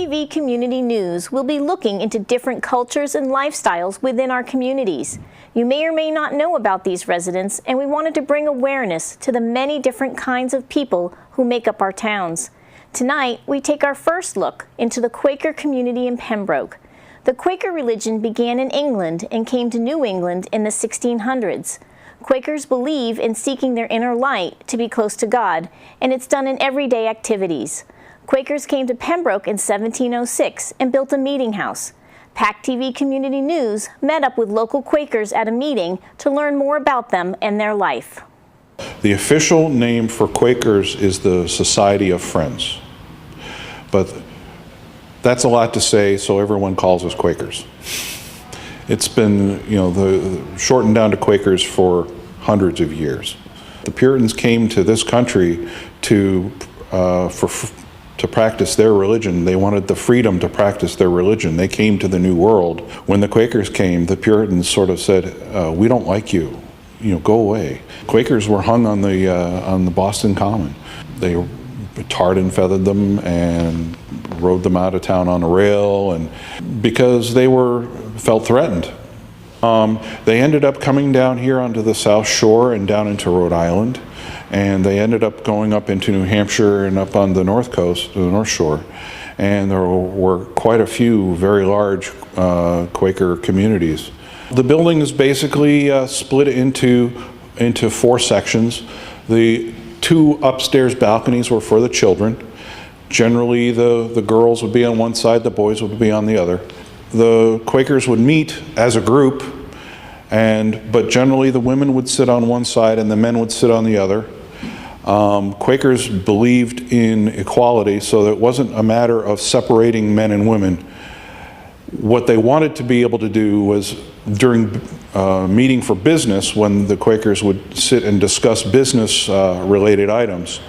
PACTV Community News will be looking into different cultures and lifestyles within our communities. You may or may not know about these residents, and we wanted to bring awareness to the many different kinds of people who make up our towns. Tonight, we take our first look into the Quaker community in Pembroke. The Quaker religion began in England and came to New England in the 1600s. Quakers believe in seeking their inner light to be close to God, and it's done in everyday activities. Quakers came to Pembroke in 1706 and built a meeting house. PACTV Community News met up with local Quakers at a meeting to learn more about them and their life. The official name for Quakers is the Society of Friends, but that's a lot to say, so everyone calls us Quakers. It's been, shortened down to Quakers for hundreds of years. The Puritans came to this country to practice their religion. They wanted the freedom to practice their religion. They came to the New World. When the Quakers came, the Puritans sort of said, "We don't like you. Go away." Quakers were hung on the Boston Common. They tarred and feathered them and rode them out of town on a rail, and because they felt threatened. They ended up coming down here onto the South Shore and down into Rhode Island, and they ended up going up into New Hampshire and up on the North Coast, the North Shore, and there were quite a few very large Quaker communities. The building is basically split into 4 sections. The 2 upstairs balconies were for the children. Generally, the girls would be on one side, the boys would be on the other. The Quakers would meet as a group, but generally the women would sit on one side and the men would sit on the other. Quakers believed in equality, so that it wasn't a matter of separating men and women. What they wanted to be able to do was, during meeting for business, when the Quakers would sit and discuss business related items,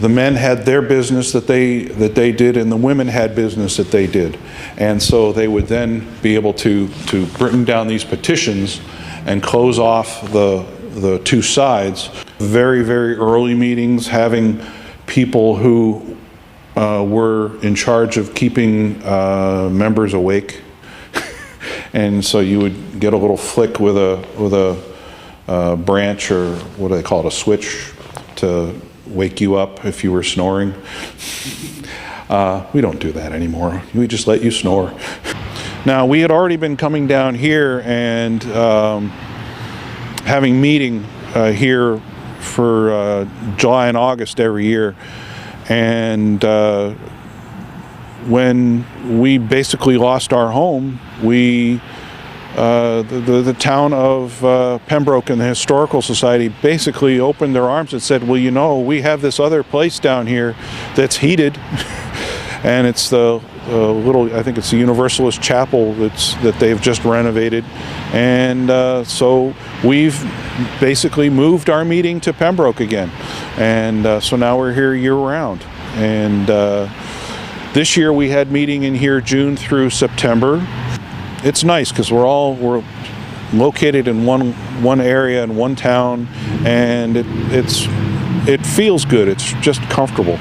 the men had their business that they did, and the women had business that they did. And so they would then be able to bring down these petitions and close off the 2 sides. Very, very early meetings, having people who were in charge of keeping members awake. And so you would get a little flick with a branch, or what do they call it, a switch, to wake you up if you were snoring. We don't do that anymore. We just let you snore. Now, we had already been coming down here and having meeting here for July and August every year. And when we basically lost our home, the town of Pembroke and the Historical Society basically opened their arms and said, well, we have this other place down here that's heated, and it's the I think it's the Universalist Chapel that they've just renovated, and so we've basically moved our meeting to Pembroke again, and so now we're here year-round. And this year we had meeting in here June through September. It's nice because we're located in one area in one town, and it feels good. It's just comfortable.